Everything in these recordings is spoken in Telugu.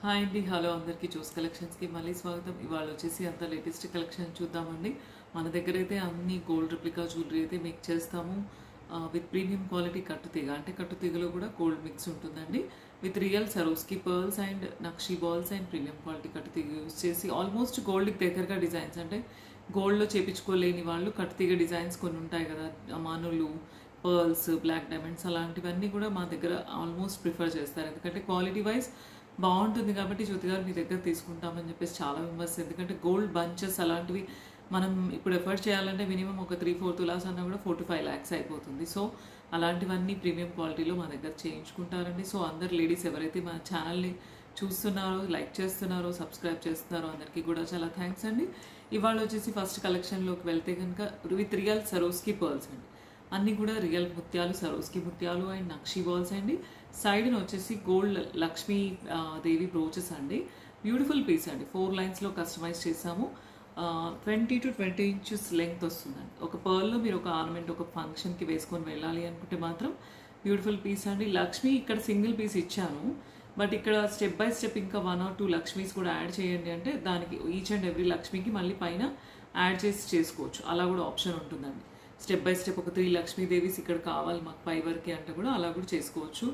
హాయ్ అండి, హలో అందరికీ చూస్ కలెక్షన్స్కి మళ్ళీ స్వాగతం. ఇవాళ వచ్చేసి అంత లేటెస్ట్ కలెక్షన్ చూద్దామండి. మన దగ్గర అయితే అన్ని గోల్డ్ రిప్లికా జ్యువెలరీ అయితే మేక్ చేస్తాము విత్ ప్రీమియం క్వాలిటీ కట్టుతీగ, అంటే కట్టుతీగలో కూడా గోల్డ్ మిక్స్ ఉంటుందండి. With real Swarovski pearls and nakshi balls and premium quality కట్టుతీగ యూజ్ చేసి ఆల్మోస్ట్ గోల్డ్కి దగ్గరగా డిజైన్స్, అంటే గోల్డ్లో చేపించుకోలేని వాళ్ళు కట్టుతీగ డిజైన్స్ కొన్ని ఉంటాయి కదా, మానులు, పర్ల్స్, బ్లాక్ డైమండ్స్, అలాంటివన్నీ కూడా మా దగ్గర ఆల్మోస్ట్ ప్రిఫర్ చేస్తారు. ఎందుకంటే క్వాలిటీ వైజ్ బాగుంటుంది కాబట్టి జ్యోతి గారు మీ దగ్గర తీసుకుంటామని చెప్పేసి చాలా మెంబర్స్. ఎందుకంటే గోల్డ్ బంచెస్ అలాంటివి మనం ఇప్పుడు ఎఫర్ట్ చేయాలంటే మినిమం ఒక 3-4 తులాస్ అన్నా కూడా 4 to 5 lakhs అయిపోతుంది. సో అలాంటివన్నీ ప్రీమియం క్వాలిటీలో మా దగ్గర చేయించుకుంటారండి. సో అందరు లేడీస్ ఎవరైతే మా ఛానల్ని చూస్తున్నారో, లైక్ చేస్తున్నారో, సబ్స్క్రైబ్ చేస్తున్నారో అందరికీ కూడా చాలా థ్యాంక్స్ అండి. ఇవాళ వచ్చేసి ఫస్ట్ కలెక్షన్లోకి వెళ్తే కనుక విత్ రియల్ సరోస్కి పర్ల్స్ అండి. అన్నీ కూడా రియల్ ముత్యాలు, సరోస్కి ముత్యాలు అండ్ నక్షీ బాల్స్ అండి. సైడ్ని వచ్చేసి గోల్డ్ లక్ష్మీ దేవి బ్రోచెస్ అండి. బ్యూటిఫుల్ పీస్ అండి. 4 లైన్స్లో కస్టమైజ్ చేసాము. 20 to 20 inches లెంగ్త్ వస్తుందండి. ఒక పర్ల్లో మీరు ఒక ఆర్నమెంట్ ఒక ఫంక్షన్కి వేసుకొని వెళ్ళాలి అనుకుంటే మాత్రం బ్యూటిఫుల్ పీస్ అండి. లక్ష్మీ ఇక్కడ సింగిల్ పీస్ ఇచ్చాను, బట్ ఇక్కడ స్టెప్ బై స్టెప్ ఇంకా 1 or 2 లక్ష్మీస్ కూడా యాడ్ చేయండి అంటే దానికి ఈచ్ అండ్ ఎవ్రీ లక్ష్మీకి మళ్ళీ పైన యాడ్ చేసి చేసుకోవచ్చు. అలా కూడా ఆప్షన్ ఉంటుందండి. స్టెప్ బై స్టెప్ ఒక 3 లక్ష్మీదేవీస్ ఇక్కడ కావాలి మాకు పై వరకే అంటే కూడా అలా కూడా చేసుకోవచ్చు.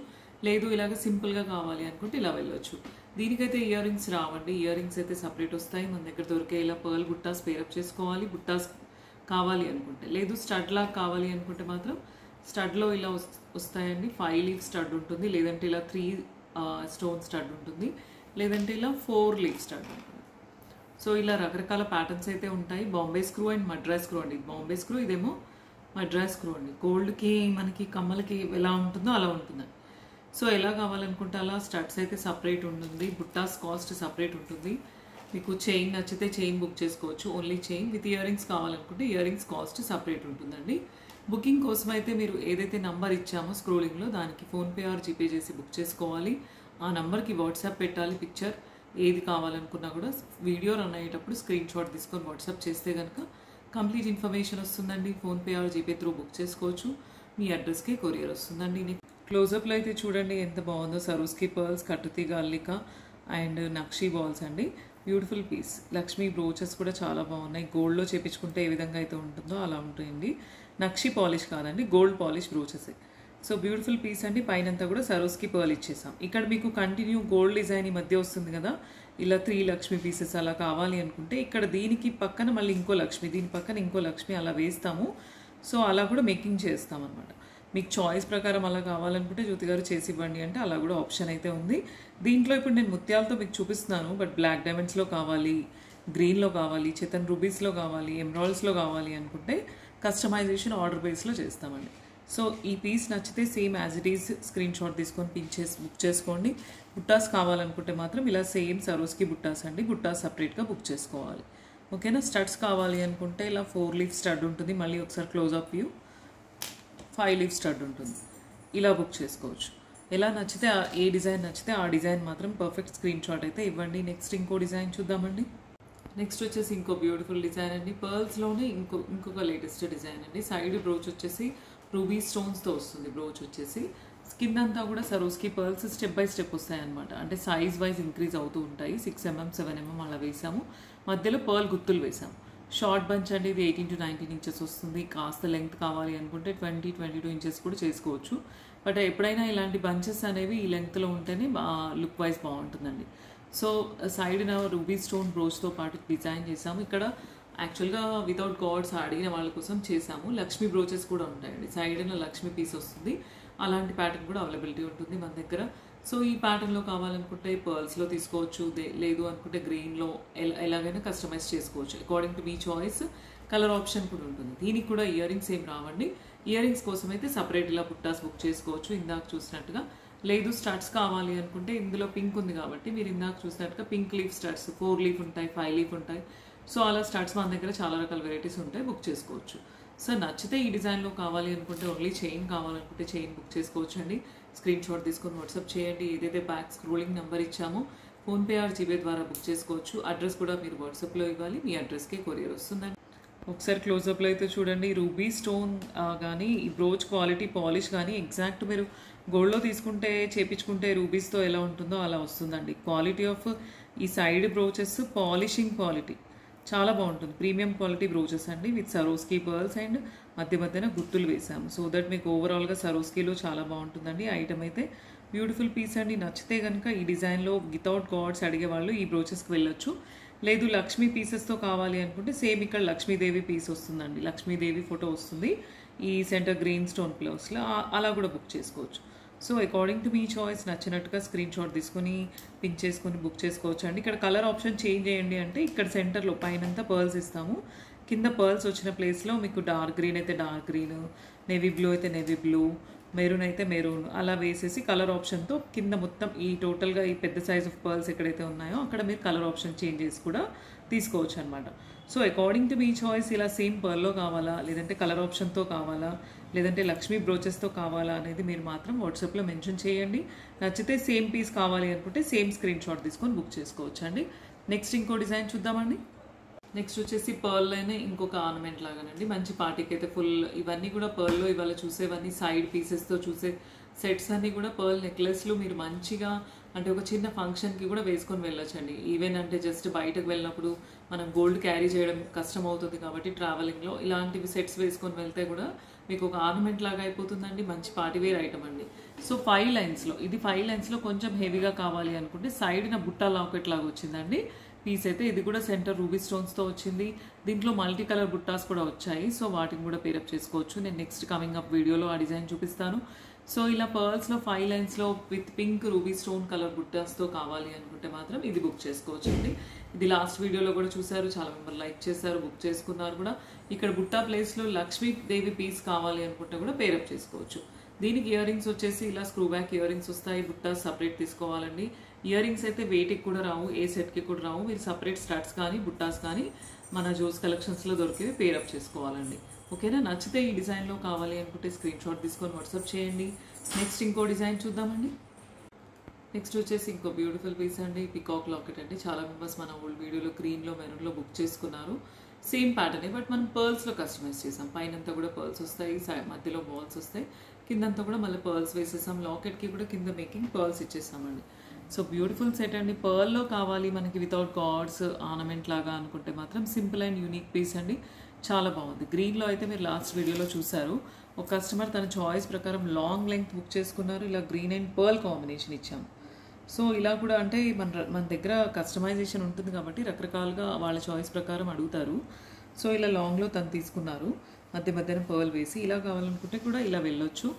లేదు ఇలాగ సింపుల్గా కావాలి అనుకుంటే ఇలా వెళ్ళొచ్చు. దీనికైతే ఇయర్ రింగ్స్ రావండి. ఇయర్ రింగ్స్ అయితే సపరేట్ వస్తాయి మన దగ్గర దొరికే. ఇలా పర్ల్ బుట్టాస్ పేరప్ చేసుకోవాలి బుట్టాస్ కావాలి అనుకుంటే. లేదు స్టడ్ లాగా కావాలి అనుకుంటే మాత్రం స్టడ్లో ఇలా వస్తాయండి. 5 leaf స్టడ్ ఉంటుంది, లేదంటే ఇలా 3 stone స్టడ్ ఉంటుంది, లేదంటే ఇలా 4 leaf స్టడ్ ఉంటుంది. సో ఇలా రకరకాల ప్యాటర్న్స్ అయితే ఉంటాయి. Bombay screw and Madras screw అండి. బాంబే స్క్రూ, ఇదేమో మద్రాస్ స్క్రూ అండి. గోల్డ్కి మనకి కమ్మలకి ఎలా ఉంటుందో అలా ఉంటుందండి. సో ఎలా కావాలనుకుంటే అలా స్టడ్స్ అయితే సపరేట్ ఉంటుంది, బుట్టాస్ కాస్ట్ సపరేట్ ఉంటుంది. మీకు చైన్ నచ్చితే చైన్ బుక్ చేసుకోవచ్చు, only chain. With ear rings కావాలనుకుంటే ఇయర్ రింగ్స్ కాస్ట్ సపరేట్ ఉంటుందండి. బుకింగ్ కోసం అయితే మీరు ఏదైతే నంబర్ ఇచ్చామో స్క్రోలింగ్లో దానికి ఫోన్పే ఆర్ జీపే చేసి బుక్ చేసుకోవాలి. ఆ నంబర్కి వాట్సాప్ పెట్టాలి. పిక్చర్ ఏది కావాలనుకున్నా కూడా వీడియో రన్ అయ్యేటప్పుడు స్క్రీన్ షాట్ తీసుకొని వాట్సాప్ చేస్తే కనుక కంప్లీట్ ఇన్ఫర్మేషన్ వస్తుందండి. PhonePe or GPay through book చేసుకోవచ్చు. మీ అడ్రస్కి కొరియర్ వస్తుందండి. క్లోజప్లో అయితే చూడండి ఎంత బాగుందో. సరోస్కి పర్ల్స్, కట్టుతీగ అల్లిక అండ్ నక్షీ బాల్స్ అండి. Beautiful piece. లక్ష్మీ బ్రోచెస్ కూడా చాలా బాగున్నాయి. గోల్డ్లో చేపించుకుంటే ఏ విధంగా అయితే ఉంటుందో అలా ఉంటాయండి. నక్షీ పాలిష్ కాదండి, gold polish brooches. So beautiful piece అండి. పైనంతా కూడా సరోస్కి పర్ల్ ఇచ్చేసాం. ఇక్కడ మీకు కంటిన్యూ గోల్డ్ డిజైన్ ఈ మధ్య వస్తుంది కదా, ఇలా 3 లక్ష్మీ పీసెస్ అలా కావాలి అనుకుంటే ఇక్కడ దీనికి పక్కన మళ్ళీ ఇంకో లక్ష్మి, దీని పక్కన ఇంకో లక్ష్మి అలా వేస్తాము. సో అలా కూడా మేకింగ్ చేస్తాం అనమాట. మీకు చాయిస్ ప్రకారం అలా కావాలనుకుంటే జ్యోతి గారు చేసి ఇవ్వండి అంటే అలా కూడా ఆప్షన్ అయితే ఉంది. దీంట్లో ఇప్పుడు నేను ముత్యాలతో మీకు చూపిస్తున్నాను, బట్ బ్లాక్ డైమండ్స్లో కావాలి, గ్రీన్లో కావాలి, చేతన్ రూబీస్లో కావాలి, ఎమరాల్డ్స్లో కావాలి అనుకుంటే కస్టమైజేషన్ ఆర్డర్ బేస్లో చేస్తామండి. సో ఈ పీస్ నచ్చితే same as it is screen shot తీసుకొని పిన్ చేసి బుక్ చేసుకోండి. బుట్టాస్ కావాలనుకుంటే మాత్రం ఇలా సేమ్ సరోస్కి బుట్టాస్ అండి. బుట్టాస్ సపరేట్గా బుక్ చేసుకోవాలి. ఓకేనా. స్టడ్స్ కావాలి అనుకుంటే ఇలా 4 leaf స్టడ్ ఉంటుంది. మళ్ళీ ఒకసారి క్లోజ్అప్ వ్యూ 5 leaf స్టడ్ ఉంటుంది. ఇలా బుక్ చేసుకోవచ్చు. ఎలా నచ్చితే ఏ డిజైన్ నచ్చితే ఆ డిజైన్ మాత్రం పర్ఫెక్ట్ స్క్రీన్ షాట్ అయితే ఇవ్వండి. నెక్స్ట్ ఇంకో డిజైన్ చూద్దామండి. నెక్స్ట్ వచ్చేసి ఇంకో బ్యూటిఫుల్ డిజైన్ అండి. పర్ల్స్లోనే ఇంకొక లేటెస్ట్ డిజైన్ అండి. సైడ్ బ్రోచ్ వచ్చేసి రూబీ స్టోన్స్తో వస్తుంది. బ్రోచ్ వచ్చేసి స్కిన్ అంతా కూడా సరోస్కి పర్ల్స్ స్టెప్ బై స్టెప్ వస్తాయి అనమాట. అంటే సైజ్ వైజ్ ఇంక్రీజ్ అవుతూ ఉంటాయి. 6 mm 7 mm అలా వేసాము. మధ్యలో పర్ల్ గుత్తులు వేసాము. షార్ట్ బంచ్ అండి. ఇది 18 to 19 inches వస్తుంది. కాస్త లెంగ్త్ కావాలి అనుకుంటే 20-22 inches కూడా చేసుకోవచ్చు. బట్ ఎప్పుడైనా ఇలాంటి బంచెస్ అనేవి ఈ లెంగ్త్లో ఉంటేనే లుక్ వైజ్ బాగుంటుందండి. సో సైడ్న రూబీ స్టోన్ బ్రోచ్తో పాటు డిజైన్ చేసాము. ఇక్కడ యాక్చువల్గా వితౌట్ గాడ్స్ అడిగిన వాళ్ళ కోసం చేసాము. లక్ష్మీ బ్రోచెస్ కూడా ఉంటాయండి. సైడ్న లక్ష్మీ పీస్ వస్తుంది. అలాంటి ప్యాటర్న్ కూడా అవైలబిలిటీ ఉంటుంది మన దగ్గర. సో ఈ ప్యాటర్న్లో కావాలనుకుంటే పర్ల్స్లో తీసుకోవచ్చు, లేదు అనుకుంటే గ్రీన్లో ఎలాగైనా కస్టమైజ్ చేసుకోవచ్చు. అకార్డింగ్ టు మీ చాయిస్. కలర్ ఆప్షన్ కూడా ఉంటుంది. దీనికి కూడా ఇయర్ రింగ్స్ ఏం రావండి. ఇయర్ రింగ్స్ కోసం అయితే సపరేట్ ఇలా బుట్టాస్ బుక్ చేసుకోవచ్చు ఇందాక చూసినట్టుగా. లేదు స్టడ్స్ కావాలి అనుకుంటే ఇందులో పింక్ ఉంది కాబట్టి మీరు ఇందాక చూసినట్టుగా పింక్ లీఫ్ స్టడ్స్ 4 leaf ఉంటాయి, 5 leaf ఉంటాయి. సో అలా స్టడ్స్ మన దగ్గర చాలా రకాల వెరైటీస్ ఉంటాయి, బుక్ చేసుకోవచ్చు. సో నచ్చితే ఈ డిజైన్లో కావాలి అనుకుంటే ఓన్లీ చైన్ కావాలనుకుంటే చైన్ బుక్ చేసుకోవచ్చు అండి. స్క్రీన్ షాట్ తీసుకొని వాట్సాప్ చేయండి. ఏదైతే బ్యాక్ స్క్రోలింగ్ నెంబర్ ఇచ్చామో ఫోన్పే ఆర్ జీపే ద్వారా బుక్ చేసుకోవచ్చు. అడ్రస్ కూడా మీరు వాట్సాప్లో ఇవ్వాలి. మీ అడ్రస్కే కొరియర్ వస్తుందండి. ఒకసారి క్లోజప్లో అయితే చూడండి, రూబీ స్టోన్ కానీ ఈ బ్రోచ్ క్వాలిటీ పాలిష్ కానీ ఎగ్జాక్ట్ మీరు గోల్డ్లో తీసుకుంటే చేపించుకుంటే రూబీస్తో ఎలా ఉంటుందో అలా వస్తుందండి. క్వాలిటీ ఆఫ్ ఈ సైడ్ బ్రోచెస్ పాలిషింగ్ క్వాలిటీ చాలా బాగుంటుంది. ప్రీమియం క్వాలిటీ బ్రోచెస్ అండి విత్ సరోస్కీ పర్ల్స్ అండ్ మధ్యన గుర్తులు వేసాము. సో దట్ మీకు ఓవరాల్గా సరోస్కీలో చాలా బాగుంటుందండి. ఐటమ్ అయితే బ్యూటిఫుల్ పీస్ అండి. నచ్చితే కనుక ఈ డిజైన్లో వితౌట్ గాడ్స్ అడిగే వాళ్ళు ఈ బ్రోచెస్కి వెళ్ళొచ్చు. లేదు లక్ష్మీ పీసెస్తో కావాలి అనుకుంటే సేమ్ ఇక్కడ లక్ష్మీదేవి పీస్ వస్తుందండి, లక్ష్మీదేవి ఫోటో వస్తుంది ఈ సెంటర్ గ్రీన్ స్టోన్ ప్లస్లో, అలా కూడా బుక్ చేసుకోవచ్చు. సో అకార్డింగ్ టు మీ చాయిస్ నచ్చినట్టుగా స్క్రీన్ షాట్ తీసుకొని పిన్ చేసుకొని బుక్ చేసుకోవచ్చు అండి. ఇక్కడ కలర్ ఆప్షన్ చేంజ్ చేయండి అంటే ఇక్కడ సెంటర్లో పైనంతా పర్ల్స్ ఇస్తాము, కింద పర్ల్స్ వచ్చిన ప్లేస్లో మీకు డార్క్ గ్రీన్ అయితే డార్క్ గ్రీన్, నేవీ బ్లూ అయితే నేవీ బ్లూ, మెరూన్ అయితే మెరూన్ అలా వేసేసి కలర్ ఆప్షన్తో కింద మొత్తం ఈ టోటల్గా ఈ పెద్ద సైజ్ ఆఫ్ పర్ల్స్ ఎక్కడైతే ఉన్నాయో అక్కడ మీరు కలర్ ఆప్షన్ చేంజ్ చేసి కూడా తీసుకోవచ్చు అనమాట. సో అకార్డింగ్ టు మీ చాయిస్ ఇలా సేమ్ పర్ల్లో కావాలా, లేదంటే కలర్ ఆప్షన్తో కావాలా, లేదంటే లక్ష్మీ బ్రోచెస్తో కావాలా అనేది మీరు మాత్రం వాట్సాప్లో మెన్షన్ చేయండి. నచ్చితే సేమ్ పీస్ కావాలి అనుకుంటే సేమ్ స్క్రీన్ షాట్ తీసుకొని బుక్ చేసుకోవచ్చు అండి. నెక్స్ట్ ఇంకో డిజైన్ చూద్దామండి. నెక్స్ట్ వచ్చేసి పర్ల్లోనే ఇంకొక ఆర్నమెంట్ లాగానండి, మంచి పార్టీకి అయితే ఫుల్ ఇవన్నీ కూడా పర్ల్లో ఇవాళ చూసేవన్నీ సైడ్ పీసెస్తో చూసే సెట్స్ అన్నీ కూడా పర్ల్ నెక్లెస్లు మీరు మంచిగా అంటే ఒక చిన్న ఫంక్షన్కి కూడా వేసుకొని వెళ్ళొచ్చండి. ఈవెన్ అంటే జస్ట్ బయటకు వెళ్ళినప్పుడు మనం గోల్డ్ క్యారీ చేయడం కష్టం అవుతుంది కాబట్టి ట్రావెలింగ్లో ఇలాంటివి సెట్స్ వేసుకొని వెళ్తే కూడా మీకు ఒక ఆర్నమెంట్ లాగా అయిపోతుందండి. మంచి పార్టీవేర్ ఐటమ్ అండి. సో 5 లైన్స్లో ఇది 5 లైన్స్లో కొంచెం హెవీగా కావాలి అనుకుంటే సైడ్న బుట్ట లాకెట్ లాగా వచ్చిందండి పీస్ అయితే. ఇది కూడా సెంటర్ రూబీ స్టోన్స్తో వచ్చింది. దీంట్లో మల్టీ కలర్ బుట్టాస్ కూడా వచ్చాయి. సో వాటిని కూడా పేరప్ చేసుకోవచ్చు. నేను నెక్స్ట్ కమింగ్ అప్ వీడియోలో ఆ డిజైన్ చూపిస్తాను. సో ఇలా పర్ల్స్లో 5 లైన్స్లో with pink ruby stone colour బుట్టాస్తో కావాలి అనుకుంటే మాత్రం ఇది బుక్ చేసుకోవచ్చు అండి. ఇది లాస్ట్ వీడియోలో కూడా చూసారు, చాలా మెంబర్ లైక్ చేశారు, బుక్ చేసుకున్నారు కూడా. ఇక్కడ బుట్టా ప్లేస్లో లక్ష్మీదేవి పీస్ కావాలి అనుకుంటే కూడా పేరప్ చేసుకోవచ్చు. దీనికి ఇయర్ రింగ్స్ వచ్చేసి ఇలా స్క్రూ బ్యాక్ ఇయర్ రింగ్స్ వస్తాయి, బుట్టాస్ సపరేట్ తీసుకోవాలండి. ఇయర్ రింగ్స్ అయితే వెయిట్కి కూడా రావు, ఏ సెట్కి కూడా రావు. మీరు సపరేట్ స్టడ్స్ కానీ బుట్టాస్ కానీ మన జోస్ కలెక్షన్స్లో దొరికేవి పేరప్ చేసుకోవాలండి. ఓకేనా, నచ్చితే ఈ డిజైన్లో కావాలి అనుకుంటే స్క్రీన్ షాట్ తీసుకొని వాట్సాప్ చేయండి. నెక్స్ట్ ఇంకో డిజైన్ చూద్దామండి. నెక్స్ట్ వచ్చేసి ఇంకో బ్యూటిఫుల్ పీస్ అండి, పికాక్ లాకెట్ అండి. చాలా మెంబర్స్ మన ఓల్డ్ వీడియోలో గ్రీన్లో మెరూన్లో బుక్ చేసుకున్నారు. సేమ్ ప్యాటర్నే బట్ మనం పర్ల్స్లో కస్టమైజ్ చేసాం. పైనంతా కూడా పర్ల్స్ వస్తాయి, మధ్యలో బాల్స్ వస్తాయి, కిందంతా కూడా మళ్ళీ పర్ల్స్ వేసేసాం. లాకెట్కి కూడా కింద మేకింగ్ పర్ల్స్ ఇచ్చేసామండి. సో బ్యూటిఫుల్ సెట్ అండి. పర్ల్లో కావాలి మనకి వితౌట్ గాడ్స్ ఆర్నమెంట్ లాగా అనుకుంటే మాత్రం సింపుల్ అండ్ యూనిక్ పీస్ అండి, చాలా బాగుంది. గ్రీన్లో అయితే మీరు లాస్ట్ వీడియోలో చూసారు, ఒక కస్టమర్ తన చాయిస్ ప్రకారం లాంగ్ లెంగ్త్ బుక్ చేసుకున్నారు. ఇలా గ్రీన్ అండ్ పర్ల్ కాంబినేషన్ ఇచ్చాము. సో ఇలా కూడా అంటే మన దగ్గర కస్టమైజేషన్ ఉంటుంది కాబట్టి రకరకాలుగా వాళ్ళ చాయిస్ ప్రకారం అడుగుతారు. సో ఇలా లాంగ్లో తను తీసుకున్నారు, మధ్యన పర్ల్ వేసి. ఇలా కావాలనుకుంటే కూడా ఇలా వెళ్ళొచ్చు,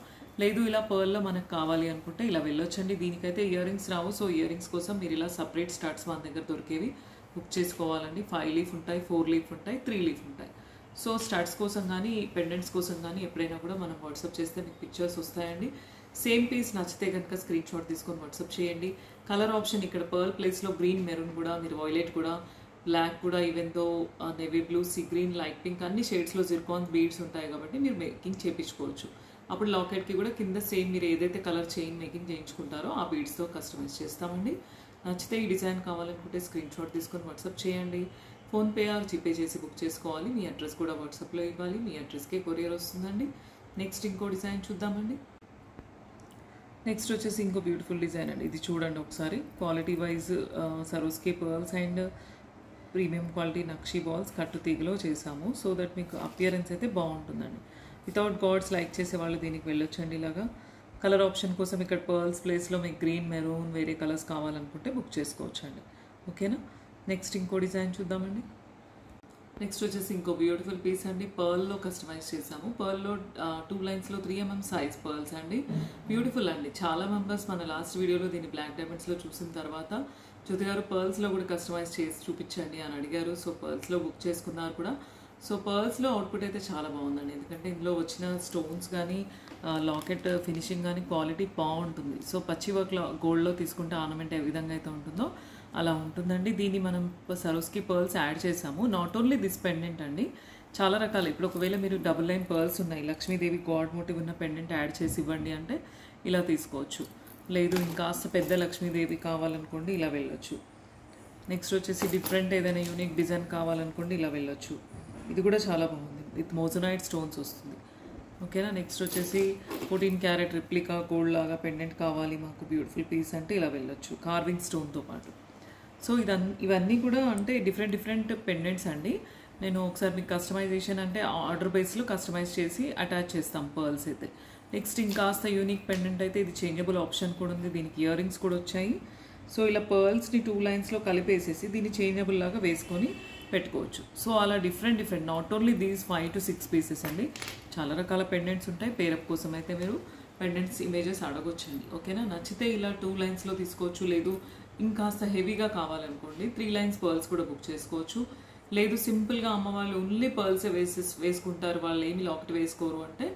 లేదు ఇలా పర్ల్లో మనకు కావాలి అనుకుంటే ఇలా వెళ్ళొచ్చండి. దీనికైతే ఇయర్ రింగ్స్ రావు. సో ఇయర్ రింగ్స్ కోసం మీరు ఇలా సపరేట్ స్టార్ట్స్ మన దగ్గర దొరికేవి బుక్ చేసుకోవాలండి. 5 లీఫ్ ఉంటాయి, 4 లీఫ్ ఉంటాయి, 3 లీఫ్ ఉంటాయి. సో స్టార్ట్స్ కోసం కానీ పెండెంట్స్ కోసం కానీ ఎప్పుడైనా కూడా మనం వాట్సాప్ చేస్తే మీకు పిక్చర్స్ వస్తాయండి. సేమ్ పీస్ నచ్చితే కనుక స్క్రీన్ షాట్ తీసుకొని వాట్సాప్ చేయండి. కలర్ ఆప్షన్ ఇక్కడ పర్ల్ ప్లేస్లో గ్రీన్, మెరూన్ కూడా, మీరు వైలెట్ కూడా, బ్లాక్ కూడా, even though navy blue, sea green, light pink అన్ని షేడ్స్లో జిర్కాన్ బీడ్స్ ఉంటాయి కాబట్టి మీరు మేకింగ్ చేయించుకోవచ్చు. అప్పుడు లాకెట్కి కూడా కింద సేమ్ మీరు ఏదైతే కలర్ చైన్ మేకింగ్ చేయించుకుంటారో ఆ బీడ్స్తో కస్టమైజ్ చేస్తామండి. నచ్చితే ఈ డిజైన్ కావాలనుకుంటే స్క్రీన్ షాట్ తీసుకొని వాట్సాప్ చేయండి. ఫోన్పే ఆర్ జీపే చేసి బుక్ చేసుకోవాలి. మీ అడ్రస్ కూడా వాట్సాప్లో ఇవ్వాలి, మీ అడ్రస్కే కొరియర్ వస్తుందండి. నెక్స్ట్ ఇంకో డిజైన్ చూద్దామండి. నెక్స్ట్ వచ్చేసి ఇంకో బ్యూటిఫుల్ డిజైన్ అండి. ఇది చూడండి ఒకసారి, quality wise Swarovski pearls and premium quality nakshi balls కట్టు తీగలో చేసాము. సో దట్ మీకు అపియరెన్స్ అయితే బాగుంటుందండి. వితౌట్ గాడ్స్ లైక్ చేసే వాళ్ళు దీనికి వెళ్ళొచ్చండి. ఇలాగా కలర్ ఆప్షన్ కోసం ఇక్కడ పర్ల్స్ ప్లేస్లో మీకు గ్రీన్, మెరూన్ వేరే కలర్స్ కావాలనుకుంటే బుక్ చేసుకోవచ్చు అండి. ఓకేనా, నెక్స్ట్ ఇంకో డిజైన్ చూద్దామండి. నెక్స్ట్ వచ్చేసి ఇంకో బ్యూటిఫుల్ పీస్ అండి, పర్ల్లో కస్టమైజ్ చేసాము. పర్ల్లో 2 లైన్స్లో 3 mm సైజ్ పర్ల్స్ అండి, బ్యూటిఫుల్ అండి. చాలా మెంబర్స్ మన లాస్ట్ వీడియోలో దీన్ని బ్లాక్ డైమండ్స్లో చూసిన తర్వాత జ్యోతి గారు పర్ల్స్లో కూడా కస్టమైజ్ చేసి చూపించండి అని అడిగారు. సో పర్ల్స్లో బుక్ చేసుకున్నారు కూడా. సో పర్ల్స్లో అవుట్పుట్ అయితే చాలా బాగుందండి, ఎందుకంటే ఇందులో వచ్చిన స్టోన్స్ కానీ లాకెట్ ఫినిషింగ్ కానీ క్వాలిటీ బాగుంటుంది. సో పచ్చి వర్క్లో గోల్డ్లో తీసుకుంటే ఆర్నమెంట్ ఏ విధంగా అయితే ఉంటుందో అలా ఉంటుందండి. దీన్ని మనం సరోస్కీ పర్ల్స్ యాడ్ చేసాము. నాట్ ఓన్లీ దిస్ పెండెంట్ అండి, చాలా రకాలు. ఇప్పుడు ఒకవేళ మీరు డబుల్ లైన్ పర్ల్స్ ఉన్నాయి, లక్ష్మీదేవి గాడ్ మోటివ్ ఉన్న పెండెంట్ యాడ్ చేసి ఇవ్వండి అంటే ఇలా తీసుకోవచ్చు. లేదు ఇంకాస్త పెద్ద లక్ష్మీదేవి కావాలనుకోండి ఇలా వెళ్ళొచ్చు. నెక్స్ట్ వచ్చేసి డిఫరెంట్ ఏదైనా యూనిక్ డిజైన్ కావాలనుకోండి ఇలా వెళ్ళొచ్చు. ఇది కూడా చాలా బాగుంది, విత్ మోజనైట్ స్టోన్స్ వస్తుంది. ఓకేనా. నెక్స్ట్ వచ్చేసి 14 క్యారెట్ రిప్లికా గోల్డ్ లాగా పెండెంట్ కావాలి మాకు, బ్యూటిఫుల్ పీస్ అంటే ఇలా వెళ్ళొచ్చు కార్వింగ్ స్టోన్తో పాటు. సో ఇవన్నీ కూడా అంటే డిఫరెంట్ పెండెంట్స్ అండి. నేను ఒకసారి మీకు కస్టమైజేషన్ అంటే ఆర్డర్ బేస్లో కస్టమైజ్ చేసి అటాచ్ చేస్తాం పర్ల్స్ అయితే. నెక్స్ట్ ఇంకాస్త యూనిక్ పెండెంట్ అయితే ఇది చేంజబుల్ ఆప్షన్ కూడా ఉంది, దీనికి ఇయర్ రింగ్స్ కూడా వచ్చాయి. సో ఇలా పర్ల్స్ని 2 లైన్స్లో కలిపేసేసి దీన్ని చేంజబుల్ లాగా వేసుకొని పెట్టుకోవచ్చు. సో అలా different not only these 5 to 6 pieces అండి, చాలా రకాల పెండెంట్స్ ఉంటాయి. పేరప్ కోసం అయితే మీరు పెండెంట్స్ ఇమేజెస్ అడగొచ్చండి. ఓకేనా. నచ్చితే ఇలా 2 లైన్స్లో తీసుకోవచ్చు, లేదు ఇంకాస్త హెవీగా కావాలనుకోండి 3 లైన్స్ పర్ల్స్ కూడా బుక్ చేసుకోవచ్చు. లేదు సింపుల్గా అమ్మ వాళ్ళు ఓన్లీ పర్ల్సే వేసుకుంటారు, వాళ్ళు ఏమి లాకెట్ వేసుకోరు అంటే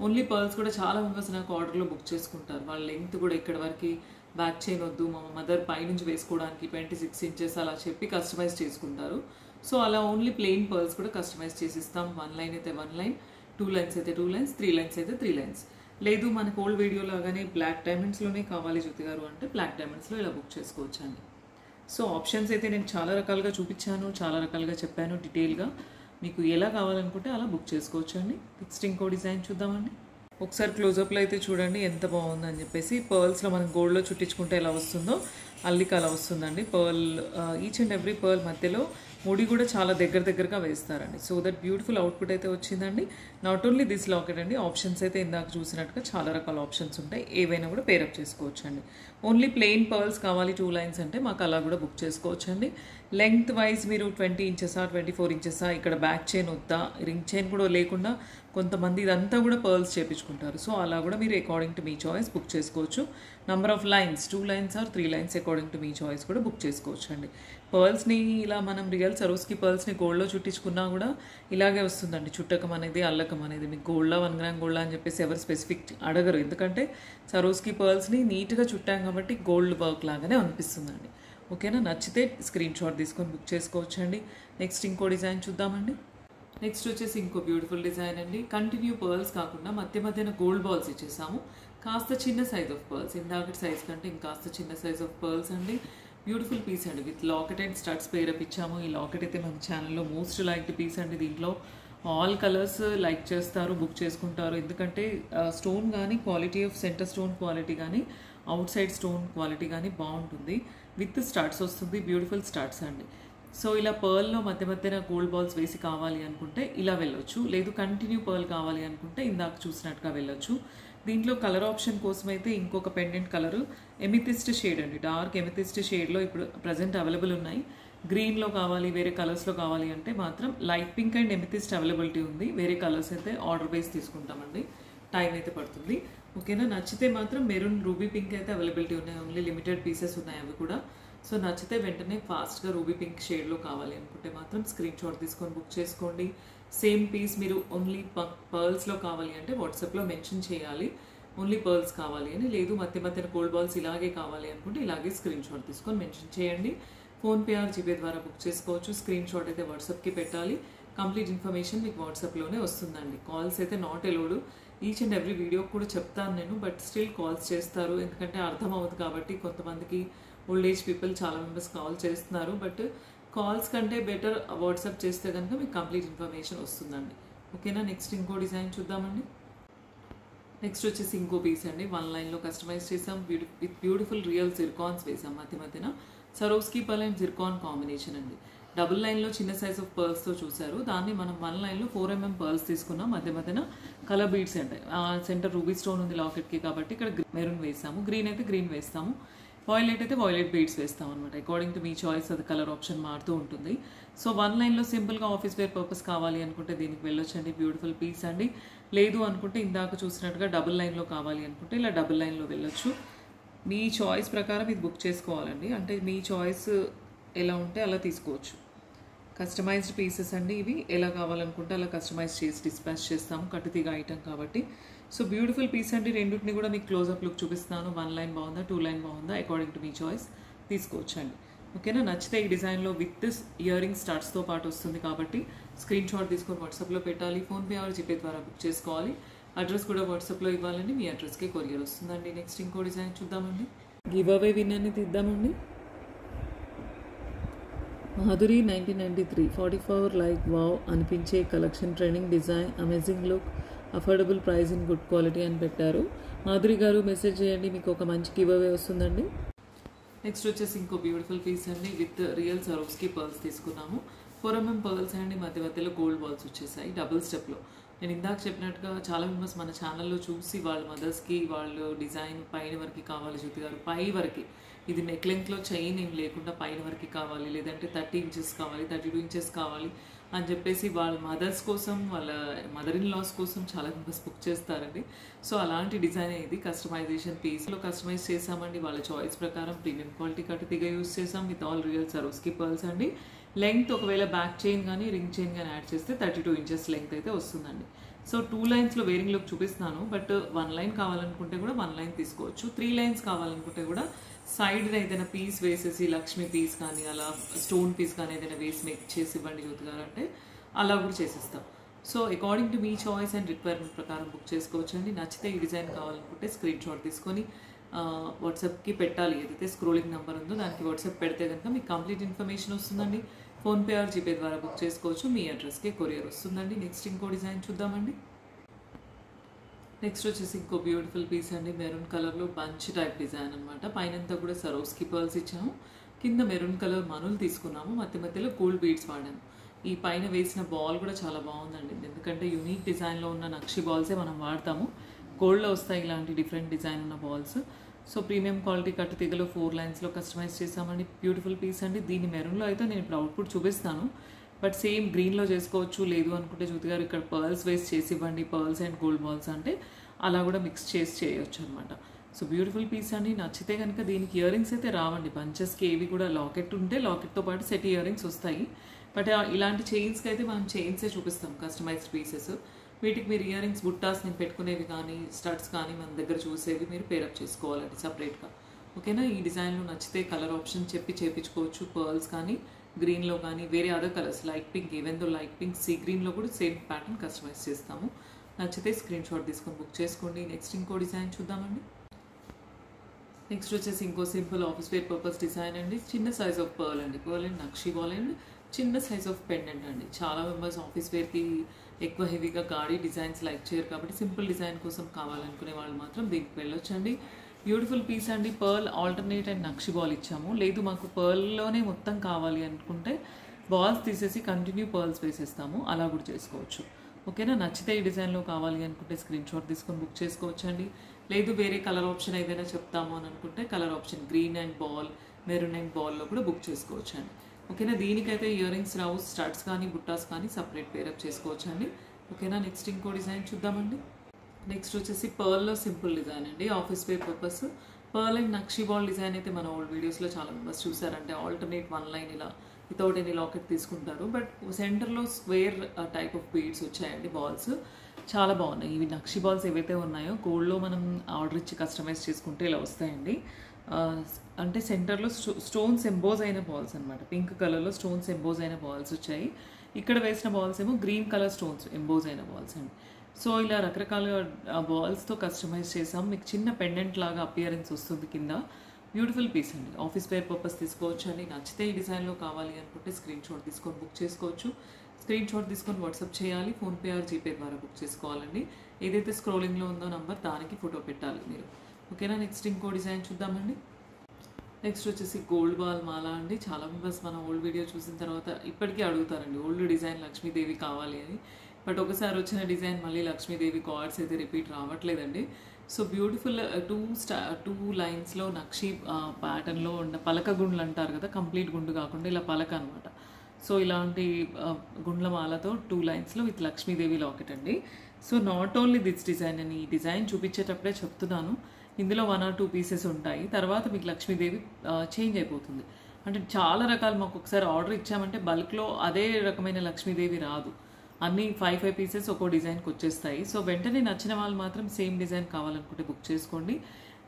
ఓన్లీ పర్ల్స్ కూడా చాలా మెంబర్స్ నాకు ఆర్డర్లో బుక్ చేసుకుంటారు. వాళ్ళ లెంగ్త్ కూడా ఇక్కడ వరకు బ్యాక్ చైన్ వద్దు, మా మదర్ పైనుంచి వేసుకోవడానికి 26 inches అలా చెప్పి కస్టమైజ్ చేసుకుంటారు. సో అలా ఓన్లీ ప్లెయిన్ పర్ల్స్ కూడా కస్టమైజ్ చేసిస్తాం. 1 లైన్ అయితే 1 లైన్, 2 లైన్స్ అయితే 2 లైన్స్, 3 లైన్స్ అయితే 3 లైన్స్. లేదు మనకు ఓల్డ్ వీడియో లాగానే బ్లాక్ డైమండ్స్లోనే కావాలి జ్యోతి గారు అంటే బ్లాక్ డైమండ్స్లో ఇలా బుక్ చేసుకోవచ్చు అండి. సో ఆప్షన్స్ అయితే నేను చాలా రకాలుగా చూపించాను, చాలా రకాలుగా చెప్పాను డీటెయిల్గా. మీకు ఎలా కావాలనుకుంటే అలా బుక్ చేసుకోవచ్చు అండి. నెక్స్ట్ ఇంకో డిజైన్ చూద్దామండి. ఒకసారి క్లోజప్లో అయితే చూడండి ఎంత బాగుందని చెప్పేసి. పర్ల్స్లో మనం గోల్డ్లో చుట్టించుకుంటే ఎలా వస్తుందో అల్లిక అలా వస్తుందండి. Pearl each and every pearl మధ్యలో ముడి కూడా చాలా దగ్గరగా వేస్తారండి. సో దట్ బ్యూటిఫుల్ అవుట్పుట్ అయితే వచ్చిందండి. నాట్ ఓన్లీ దిస్ లాకెట్ అండి, ఆప్షన్స్ అయితే ఇందాక చూసినట్టుగా చాలా రకాల ఆప్షన్స్ ఉంటాయి, ఏవైనా కూడా పేరప్ చేసుకోవచ్చు అండి. ఓన్లీ ప్లెయిన్ పర్ల్స్ కావాలి 2 లైన్స్ అంటే మాకు అలా కూడా బుక్ చేసుకోవచ్చు అండి. లెంగ్త్ వైజ్ మీరు 20 inches 24 inches ఇక్కడ బ్యాక్ చైన్ వద్దా, రింగ్ చైన్ కూడా లేకుండా కొంతమంది ఇదంతా కూడా పర్ల్స్ చేయించుకుంటారు. సో అలా కూడా మీరు అకార్డింగ్ టు మీ చాయిస్ బుక్ చేసుకోవచ్చు. Number of lines 2 lines or 3 lines according to మీ చాయిస్ కూడా బుక్ చేసుకోవచ్చు అండి. పర్ల్స్ని ఇలా మనం రియల్ సరోస్కి పర్ల్స్ని గోల్డ్లో చుట్టించుకున్నా కూడా ఇలాగే వస్తుందండి. చుట్టకం అనేది అల్లకం అనేది మీకు గోల్డ్లా 1 gram గోల్డ్ అని చెప్పేసి ఎవరు స్పెసిఫిక్ అడగరు, ఎందుకంటే సరోస్కి పర్ల్స్ని నీట్గా చుట్టాం కాబట్టి గోల్డ్ వర్క్ లాగానే అనిపిస్తుందండి. ఓకేనా. నచ్చితే స్క్రీన్ షాట్ తీసుకొని బుక్ చేసుకోవచ్చు అండి. నెక్స్ట్ ఇంకో డిజైన్ చూద్దామండి. నెక్స్ట్ వచ్చేసి ఇంకో బ్యూటిఫుల్ డిజైన్ అండి. కంటిన్యూ పర్ల్స్ కాకుండా మధ్యన గోల్డ్ బాల్స్ ఇచ్చేసాము, కాస్త చిన్న సైజ్ ఆఫ్ పర్ల్స్, ఇందాక సైజ్ కంటే ఇంకాస్త చిన్న సైజ్ ఆఫ్ పర్ల్స్ అండి. బ్యూటిఫుల్ పీస్ అండి, with locket and studs pair up ఇచ్చాము. ఈ లాకెట్ అయితే మన ఛానల్లో మోస్ట్ లైక్డ్ పీస్ అండి. దీంట్లో ఆల్ కలర్స్ లైక్ చేస్తారు, బుక్ చేసుకుంటారు, ఎందుకంటే స్టోన్ కానీ quality of centre stone quality కానీ అవుట్ సైడ్ స్టోన్ క్వాలిటీ కానీ బాగుంటుంది. విత్ స్టడ్స్ వస్తుంది, బ్యూటిఫుల్ స్టడ్స్ అండి. సో ఇలా పర్ల్లో మధ్యన గోల్డ్ బాల్స్ వేసి కావాలి అనుకుంటే ఇలా వెళ్ళొచ్చు, లేదు కంటిన్యూ పర్ల్ కావాలి అనుకుంటే ఇందాక చూసినట్టుగా వెళ్ళొచ్చు. దీంట్లో కలర్ ఆప్షన్ కోసం అయితే ఇంకొక పెండెంట్ కలరు ఎమిథిస్ట్ షేడ్ అండి, డార్క్ ఎమిథిస్ట్ షేడ్లో ఇప్పుడు ప్రజెంట్ అవైలబుల్ ఉన్నాయి. గ్రీన్లో కావాలి, వేరే కలర్స్లో కావాలి అంటే మాత్రం లైట్ పింక్ అండ్ ఎమిథిస్ట్ అవైలబిలిటీ ఉంది. వేరే కలర్స్ అయితే ఆర్డర్ బేస్ తీసుకుంటామండి, టైం అయితే పడుతుంది. ఓకేనా. నచ్చితే మాత్రం మెరూన్ రూబీ పింక్ అయితే అవైలబిలిటీ ఉన్నాయి, ఓన్లీ లిమిటెడ్ పీసెస్ ఉన్నాయి అవి కూడా. సో నచ్చితే వెంటనే ఫాస్ట్గా రూబీ పింక్ షేడ్లో కావాలి అనుకుంటే మాత్రం స్క్రీన్ షాట్ తీసుకొని బుక్ చేసుకోండి. సేమ్ పీస్ మీరు ఓన్లీ పర్ల్స్లో కావాలి అంటే వాట్సాప్లో మెన్షన్ చేయాలి ఓన్లీ పర్ల్స్ కావాలి అని, లేదు మధ్యన గోల్డ్ బాల్స్ ఇలాగే కావాలి అనుకుంటే ఇలాగే స్క్రీన్ షాట్ తీసుకొని మెన్షన్ చేయండి. ఫోన్పే ఆర్ జీపే ద్వారా బుక్ చేసుకోవచ్చు. స్క్రీన్ షాట్ అయితే వాట్సాప్కి పెట్టాలి, కంప్లీట్ ఇన్ఫర్మేషన్ మీకు వాట్సాప్లోనే వస్తుందండి. కాల్స్ అయితే not ఎలోడ్. Each and every video కూడా చెప్తాను నేను, బట్ స్టిల్ కాల్స్ చేస్తారు, ఎందుకంటే అర్థం అవుతుంది కాబట్టి. కొంతమందికి ఓల్డ్ ఏజ్ పీపుల్ చాలా మెంబర్స్ కాల్ చేస్తున్నారు, బట్ కాల్స్ కంటే బెటర్ వాట్సాప్ చేస్తే కనుక మీకు కంప్లీట్ ఇన్ఫర్మేషన్ వస్తుందండి. ఓకేనా. నెక్స్ట్ ఇంకో డిజైన్ చూద్దామండి. నెక్స్ట్ వచ్చేసి ఇంకో పీస్ అండి, 1 లైన్లో కస్టమైజ్ చేసాం, విత్ బ్యూటిఫుల్ రియల్ జిర్కాన్స్ వేసాం. మధ్యన సరోస్కి పర్ల్ అండ్ జిర్కాన్ కాంబినేషన్ అండి. డబుల్ లైన్లో చిన్న సైజ్ ఆఫ్ పర్ల్స్తో చూసారు, దాన్ని మనం 1 లైన్లో 4 mm పర్ల్స్ తీసుకున్నాం. మధ్యన కలర్ బీడ్స్ ఉంటాయి. సెంటర్ రూబీ స్టోన్ ఉంది లాకెట్కి కాబట్టి ఇక్కడ మెరూన్ వేసాము, గ్రీన్ అయితే గ్రీన్ వేస్తాము, వాయిలెట్ అయితే వాయిలెట్ బీడ్స్ వేస్తాం అనమాట. అకార్డింగ్ టు మీ చాయిస్ అది కలర్ ఆప్షన్ మారుతూ ఉంటుంది. సో 1 లైన్లో సింపుల్గా ఆఫీస్ వేర్ పర్పస్ కావాలి అనుకుంటే దీనికి వెళ్ళొచ్చండి, బ్యూటిఫుల్ పీస్ అండి. లేదు అనుకుంటే ఇందాక చూసినట్టుగా డబుల్ లైన్లో కావాలి అనుకుంటే ఇలా డబుల్ లైన్లో వెళ్ళొచ్చు. మీ చాయిస్ ప్రకారం ఇది బుక్ చేసుకోవాలండి, అంటే మీ చాయిస్ ఎలా ఉంటే అలా తీసుకోవచ్చు. కస్టమైజ్డ్ పీసెస్ అండి ఇవి, ఎలా కావాలనుకుంటే అలా కస్టమైజ్ చేసి డిస్పాచ్ చేస్తాము, కట్టుతీగ ఐటమ్ కాబట్టి. సో బ్యూటిఫుల్ పీస్ అండి, రెండింటిని కూడా మీకు క్లోజ్అప్ లుక్ చూపిస్తాను. 1 లైన్ బాగుందా, 2 లైన్ బాగుందా, అకార్డింగ్ టు మీ చాయిస్ తీసుకోవచ్చు అండి. ఓకేనా. నచ్చితే ఈ డిజైన్లో విత్ దిస్ ఇయర్ రింగ్ స్టార్ట్స్తో పాటు వస్తుంది కాబట్టి స్క్రీన్ షాట్ తీసుకొని వాట్సాప్లో పెట్టాలి, ఫోన్పే ఆర్ జీపే ద్వారా బుక్ చేసుకోవాలి. అడ్రస్ కూడా వాట్సాప్లో ఇవ్వాలండి, మీ అడ్రస్కి కొరియర్ వస్తుందండి. నెక్స్ట్ ఇంకో డిజైన్ చూద్దామండి. గివ్ అవే విన్నర్ని తీద్దామండి. మాధురి 1993 44 లైక్ వావ్ అనిపించే collection, trending design, amazing look, affordable price in good quality అని పెట్టారు. మాధురి గారు మెసేజ్ చేయండి, మీకు ఒక మంచి గివ్ అవే వస్తుందండి. నెక్స్ట్ వచ్చేసి ఇంకో బ్యూటిఫుల్ పీస్ అండి, విత్ రియల్ సరోస్కి పర్ల్స్ తీసుకున్నాము. 4mm పర్ల్స్ అండి, మధ్య మధ్యలో గోల్డ్ బాల్స్ వచ్చేసాయి డబుల్ స్టెప్లో. నేను ఇందాక చెప్పినట్టుగా చాలా మెంబర్స్ మన ఛానల్లో చూసి వాళ్ళ మదర్స్కి వాళ్ళు డిజైన్ పైన వరకు కావాలి జ్యోతి గారు, పై వరకు ఇది నెక్ లెంగ్త్లో చైన్ ఏం లేకుండా పైన వరకు కావాలి, లేదంటే 30 ఇంచెస్ కావాలి, 32 ఇంచెస్ కావాలి అని చెప్పేసి వాళ్ళ మదర్స్ కోసం, వాళ్ళ మదర్ ఇన్ లాస్ కోసం చాలా మెంబర్స్ బుక్ చేస్తారండి. సో అలాంటి డిజైన్ ఇది కస్టమైజేషన్ పీస్లో కస్టమైజ్ చేసామండి. వాళ్ళ చాయిస్ ప్రకారం ప్రీమియం క్వాలిటీ కట్టుతీగ యూస్ చేసాం with all real Swarovski pearls అండి. లెంగ్త్ ఒకవేళ బ్యాక్ చైన్ కానీ రింగ్ చైన్ కానీ యాడ్ చేస్తే 32 ఇంచెస్ లెంగ్త్ అయితే వస్తుందండి. సో 2 లైన్స్లో వేరింగ్ లుక్ చూపిస్తున్నాను, బట్ 1 లైన్ కావాలనుకుంటే కూడా 1 లైన్ తీసుకోవచ్చు. 3 లైన్స్ కావాలనుకుంటే కూడా సైడ్ ఏదైనా పీస్ వేసేసి లక్ష్మీ పీస్ కానీ అలా స్టోన్ పీస్ కానీ ఏదైనా వేసి మేక్ చేసి ఇవ్వండి జ్యోతి గారు అంటే అలా కూడా చేసిస్తాం. సో అకార్డింగ్ టు మీ చాయిస్ అండ్ రిక్వైర్మెంట్ ప్రకారం బుక్ చేసుకోవచ్చు అండి. నచ్చితే ఈ డిజైన్ కావాలనుకుంటే స్క్రీన్ షాట్ తీసుకొని వాట్సాప్కి పెట్టాలి. ఏదైతే స్క్రోలింగ్ నెంబర్ ఉందో దానికి వాట్సాప్ పెడితే కనుక మీకు కంప్లీట్ ఇన్ఫర్మేషన్ వస్తుందండి. ఫోన్పే ఆర్ జీపే ద్వారా బుక్ చేసుకోవచ్చు, మీ అడ్రస్కి కొరియర్ వస్తుందండి. నెక్స్ట్ ఇంకో డిజైన్ చూద్దామండి. నెక్స్ట్ వచ్చేసి ఇంకో బ్యూటిఫుల్ పీస్ అండి, మెరూన్ కలర్లో బంచ్ టైప్ డిజైన్ అనమాట. పైనంతా కూడా సరోస్కి పర్ల్స్ ఇచ్చాము, కింద మెరూన్ కలర్ మనులు తీసుకున్నాము, మధ్య మధ్యలో గోల్డ్ బీడ్స్ వాడాము. ఈ పైన వేసిన బాల్ కూడా చాలా బాగుందండి, ఎందుకంటే యూనిక్ డిజైన్లో ఉన్న నక్షి బాల్సే మనం వాడతాము. గోల్డ్లో వస్తాయి ఇలాంటి డిఫరెంట్ డిజైన్ ఉన్న బాల్స్. సో ప్రీమియం క్వాలిటీ కట్టుతీగలో 4 లైన్స్లో కస్టమైజ్ చేసామండి. బ్యూటిఫుల్ పీస్ అండి. దీని మెరూన్లో అయితే నేను ఇప్పుడు అవుట్పుట్ చూపిస్తాను, బట్ సేమ్ గ్రీన్లో చేసుకోవచ్చు. లేదు అనుకుంటే జ్యోతి గారు ఇక్కడ పర్ల్స్ వేస్ట్ చేసి ఇవ్వండి, పర్ల్స్ అండ్ గోల్డ్ బాల్స్ అంటే అలా కూడా మిక్స్ చేసి చేయొచ్చు అనమాట. సో బ్యూటిఫుల్ పీస్ అండి. నచ్చితే కనుక దీనికి ఇయర్ రింగ్స్ అయితే రావండి, బంచెస్కి ఏవి కూడా లాకెట్ ఉంటే లాకెట్తో పాటు సెట్ ఇయర్ రింగ్స్ వస్తాయి. బట్ ఇలాంటి చైన్స్కి అయితే మనం చైన్సే చూపిస్తాం కస్టమైజ్డ్ పీసెస్. వీటికి మీరు ఇయర్ రింగ్స్ బుట్టాస్ నేను పెట్టుకునేవి కానీ స్టడ్స్ కానీ మన దగ్గర చూసేవి మీరు పేరప్ చేసుకోవాలండి సపరేట్గా. ఓకేనా. ఈ డిజైన్లో నచ్చితే కలర్ ఆప్షన్ చెప్పి చేయించుకోవచ్చు. పర్ల్స్ కానీ గ్రీన్లో కానీ వేరే other colours light pink, even though light pink sea గ్రీన్లో కూడా సేమ్ ప్యాటర్న్ కస్టమైజ్ చేస్తాము. నచ్చితే స్క్రీన్ షాట్ తీసుకొని బుక్ చేసుకోండి. నెక్స్ట్ ఇంకో డిజైన్ చూద్దామండి. నెక్స్ట్ వచ్చేసి ఇంకో simple office wear purpose design అండి. చిన్న సైజ్ ఆఫ్ పర్ల్ అండి, పర్ల్ అండ్ నక్షి బాల్ అండ్ చిన్న సైజ్ ఆఫ్ పెండెంట్ అండి. చాలా మెంబర్స్ ఆఫీస్ వేర్కి ఎక్కువ హెవీగా గాడీ డిజైన్స్ లైక్ చేయరు కాబట్టి సింపుల్ డిజైన్ కోసం కావాలనుకునే వాళ్ళు మాత్రం దీనికి వెళ్ళొచ్చండి. బ్యూటిఫుల్ పీస్ అండి. పర్ల్ ఆల్టర్నేట్ అండ్ నక్షి బాల్ ఇచ్చాము. లేదు మాకు పర్ల్లోనే మొత్తం కావాలి అనుకుంటే బాల్స్ తీసేసి కంటిన్యూ పర్ల్స్ వేసేస్తాము, అలా కూడా చేసుకోవచ్చు. ఓకేనా. నచ్చితే ఈ డిజైన్లో కావాలి అనుకుంటే స్క్రీన్ షాట్ తీసుకొని బుక్ చేసుకోవచ్చు అండి. లేదు వేరే కలర్ ఆప్షన్ ఏదైనా చెప్తాము అని అనుకుంటే colour option green and ball, maroon and బాల్లో కూడా బుక్ చేసుకోవచ్చు అండి. ఓకేనా. దీనికైతే ఇయర్ రింగ్స్ రావు, స్టడ్స్ కానీ బుట్టాస్ కానీ సపరేట్ పేరప్ చేసుకోవచ్చు అండి. ఓకేనా. నెక్స్ట్ ఇంకో డిజైన్ చూద్దామండి. నెక్స్ట్ వచ్చేసి పర్ల్లో సింపుల్ డిజైన్ అండి, office wear purpose. Pearl and నక్షి బాల్ డిజైన్ అయితే మన ఓల్డ్ వీడియోస్లో చాలా మెంబర్స్ చూసారంటే ఆల్టర్నేట్ 1 లైన్ ఇలా వితౌట్ ఎనీ లాకెట్ తీసుకుంటారు. బట్ సెంటర్లో స్క్వేర్ టైప్ ఆఫ్ బీడ్స్ వచ్చాయండి బాల్స్, చాలా బాగున్నాయి. ఇవి నక్షి బాల్స్ ఏవైతే ఉన్నాయో గోల్డ్లో మనం ఆర్డర్ ఇచ్చి కస్టమైజ్ చేసుకుంటే ఇలా వస్తాయండి. అంటే సెంటర్లో స్టోన్స్ ఎంబోజ్ అయిన బాల్స్ అనమాట. పింక్ కలర్లో స్టోన్స్ ఎంబోజ్ అయిన బాల్స్ వచ్చాయి. ఇక్కడ వేసిన బాల్స్ ఏమో గ్రీన్ కలర్ స్టోన్స్ ఎంబోజ్ అయిన బాల్స్ అండి. సో ఇలా రకరకాలుగా బాల్స్తో కస్టమైజ్ చేసాం. మీకు చిన్న పెండెంట్ లాగా అపియరెన్స్ వస్తుంది కింద. బ్యూటిఫుల్ పీస్ అండి, ఆఫీస్ వేర్ పర్పస్ తీసుకోవచ్చు అండి. నచ్చితే ఈ డిజైన్లో కావాలి అనుకుంటే స్క్రీన్ షాట్ తీసుకొని బుక్ చేసుకోవచ్చు. స్క్రీన్ షాట్ తీసుకొని వాట్సాప్ చేయాలి, ఫోన్పే ఆర్ జీపే ద్వారా బుక్ చేసుకోవాలండి. ఏదైతే స్క్రోలింగ్లో ఉందో నంబర్ దానికి ఫోటో పెట్టాలి మీరు. ఓకేనా. నెక్స్ట్ ఇంకో డిజైన్ చూద్దామండి. నెక్స్ట్ వచ్చేసి గోల్డ్ బాల్ మాల అండి. చాలా మెంబర్స్ మన ఓల్డ్ వీడియో చూసిన తర్వాత ఇప్పటికీ అడుగుతారండి ఓల్డ్ డిజైన్ లక్ష్మీదేవి కావాలి అని. బట్ ఒకసారి వచ్చిన డిజైన్ మళ్ళీ లక్ష్మీదేవి కార్డ్స్ అయితే రిపీట్ రావట్లేదండి. సో బ్యూటిఫుల్ 2 లైన్స్లో నక్షి ప్యాటర్న్లో ఉన్న పలక గుండ్లు అంటారు కదా, కంప్లీట్ గుండు కాకుండా ఇలా పలక అనమాట. సో ఇలాంటి గుండ్ల మాలతో 2 లైన్స్లో విత్ లక్ష్మీదేవి లాకెట్ అండి. So not only this design అని ఈ డిజైన్ చూపించేటప్పుడే చెప్తున్నాను, ఇందులో 1 or 2 పీసెస్ ఉంటాయి, తర్వాత మీకు లక్ష్మీదేవి చేంజ్ అయిపోతుంది. అంటే చాలా రకాలు మాకు ఒకసారి ఆర్డర్ ఇచ్చామంటే బల్క్లో అదే రకమైన లక్ష్మీదేవి రాదు, అన్నీ 5 పీసెస్ ఒక్కో డిజైన్కి వచ్చేస్తాయి. సో వెంటనే నచ్చిన వాళ్ళు మాత్రం సేమ్ డిజైన్ కావాలనుకుంటే బుక్ చేసుకోండి.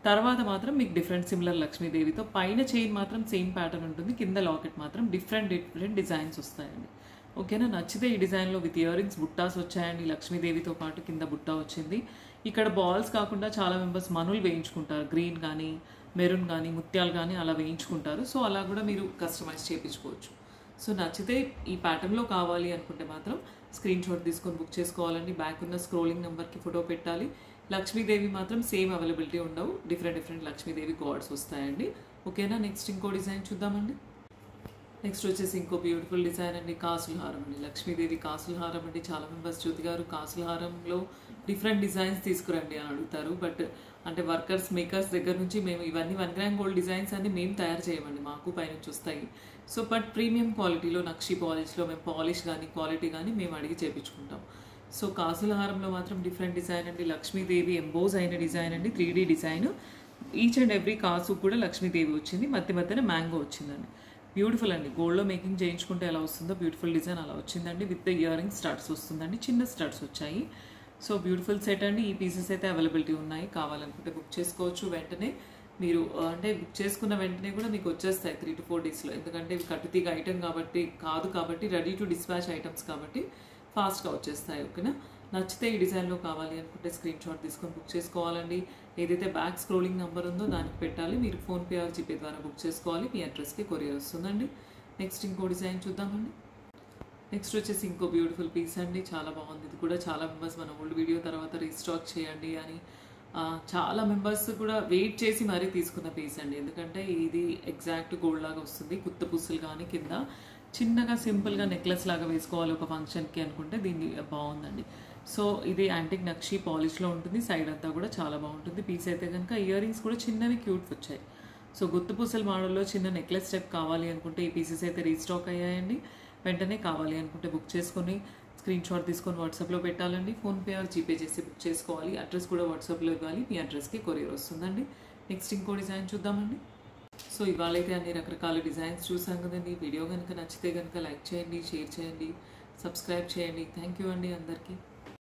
తర్వాత మాత్రం మీకు డిఫరెంట్ సిమిలర్ లక్ష్మీదేవితో పైన చైన్ మాత్రం సేమ్ ప్యాటర్న్ ఉంటుంది, కింద లాకెట్ మాత్రం డిఫరెంట్ డిజైన్స్ వస్తాయండి. ఓకేనా. నచ్చితే ఈ డిజైన్లో విత్ ఇయర్ రింగ్స్ బుట్టాస్ వచ్చాయండి, లక్ష్మీదేవితో పాటు కింద బుట్ట వచ్చింది. ఇక్కడ బాల్స్ కాకుండా చాలా మెంబర్స్ మనులు వేయించుకుంటారు, గ్రీన్ కానీ మెరూన్ కానీ ముత్యాలు కానీ అలా వేయించుకుంటారు. సో అలా కూడా మీరు కస్టమైజ్ చేయించుకోవచ్చు. సో నచ్చితే ఈ ప్యాటర్న్లో కావాలి అనుకుంటే మాత్రం స్క్రీన్ షాట్ తీసుకొని బుక్ చేసుకోవాలండి. బ్యాక్ ఉన్న స్క్రోలింగ్ నెంబర్కి ఫోటో పెట్టాలి. లక్ష్మీదేవి మాత్రం సేమ్ అవైలబిలిటీ ఉండవు, డిఫరెంట్ లక్ష్మీదేవి గాడ్స్ వస్తాయండి. ఓకేనా, నెక్స్ట్ ఇంకో డిజైన్ చూద్దామండి. నెక్స్ట్ వచ్చేసి ఇంకో బ్యూటిఫుల్ డిజైన్ అండి, కాసుల హారం అండి. లక్ష్మీదేవి కాసుల హారం అండి. చాలా మెంబర్స్ జ్యోతి గారు కాసుల హారంలో డిఫరెంట్ డిజైన్స్ తీసుకురండి అని అడుగుతారు. బట్ అంటే వర్కర్స్ మేకర్స్ దగ్గర నుంచి మేము ఇవన్నీ 1 గ్రామ్ గోల్డ్ డిజైన్స్ అన్ని మేము తయారు చేయమండి, మాకు పైనుంచి వస్తాయి. సో బట్ ప్రీమియం క్వాలిటీలో నక్షి పాలిష్లో మేము పాలిష్ కానీ క్వాలిటీ కానీ మేము అడిగి చేయించుకుంటాం. సో కాసుల హారంలో మాత్రం డిఫరెంట్ డిజైన్ అండి. లక్ష్మీదేవి ఎంబోజ్ అయిన డిజైన్ అండి, 3D design. Each and every కాసు కూడా లక్ష్మీదేవి వచ్చింది, మధ్యన మ్యాంగో వచ్చిందండి. బ్యూటిఫుల్ అండి. గోల్డ్లో మేకింగ్ చేయించుకుంటే ఎలా వస్తుందో బ్యూటిఫుల్ డిజైన్ అలా వచ్చిందండి. విత్ ఇయర్ రింగ్ స్టడ్స్ వస్తుందండి, చిన్న స్టడ్స్ వచ్చాయి. సో బ్యూటిఫుల్ సెట్ అండి. ఈ పీసెస్ అయితే అవైలబిలిటీ ఉన్నాయి, కావాలనుకుంటే బుక్ చేసుకోవచ్చు. వెంటనే మీరు అంటే బుక్ చేసుకున్న వెంటనే కూడా మీకు వచ్చేస్తాయి 3 to 4 డేస్లో. ఎందుకంటే ఇవి కట్టుతీగ ఐటమ్ కాబట్టి రెడీ టు డిస్పాచ్ ఐటమ్స్ కాబట్టి ఫాస్ట్గా వచ్చేస్తాయి. ఓకేనా, నచ్చితే ఈ డిజైన్లో కావాలి అనుకుంటే స్క్రీన్ షాట్ తీసుకొని బుక్ చేసుకోవాలండి. ఏదైతే బ్యాక్ స్క్రోలింగ్ నెంబర్ ఉందో దానికి పెట్టాలి. మీరు ఫోన్పే ఆర్ జీపే ద్వారా బుక్ చేసుకోవాలి. మీ అడ్రస్కి కొరియర్ వస్తుందండి. నెక్స్ట్ ఇంకో డిజైన్ చూద్దామండి. నెక్స్ట్ వచ్చేసి ఇంకో బ్యూటిఫుల్ పీస్ అండి, చాలా బాగుంది. ఇది కూడా చాలా మెంబర్స్ మన ఓల్డ్ వీడియో తర్వాత రీస్టాక్ చేయండి అని చాలా మెంబర్స్ కూడా వెయిట్ చేసి మరీ తీసుకున్న పీస్ అండి. ఎందుకంటే ఇది ఎగ్జాక్ట్ గోల్డ్ లాగా వస్తుంది. కుత్త పుస్సులు కానీ కింద చిన్నగా సింపుల్గా నెక్లెస్ లాగా వేసుకోవాలి ఒక ఫంక్షన్కి అనుకుంటే దీన్ని బాగుందండి. సో ఇది యాంటిక్ నక్షి పాలిష్లో ఉంటుంది. సైడ్ అంతా కూడా చాలా బాగుంటుంది. పీస్ అయితే కనుక ఇయర్ రింగ్స్ కూడా చిన్నవి క్యూట్ వచ్చాయి. సో గుత్తు పూసల మోడల్లో చిన్న నెక్లెస్ స్టెప్ కావాలి అనుకుంటే ఈ పీసెస్ అయితే రీస్టాక్ అయ్యాయండి. వెంటనే కావాలి అనుకుంటే బుక్ చేసుకొని స్క్రీన్ షాట్ తీసుకొని వాట్సాప్లో పెట్టాలండి. ఫోన్పే ఆర్ జీపే చేసి బుక్ చేసుకోవాలి. అడ్రస్ కూడా వాట్సాప్లో ఇవ్వాలి. మీ అడ్రస్కి కొరియర్ వస్తుందండి. నెక్స్ట్ ఇంకో డిజైన్ చూద్దామండి. సో ఇవాళైతే అన్ని రకరకాల డిజైన్స్ చూసాం కదండి. వీడియో కనుక నచ్చితే కనుక లైక్ చేయండి, షేర్ చేయండి, సబ్స్క్రైబ్ చేయండి. థ్యాంక్ యూ అండి అందరికీ.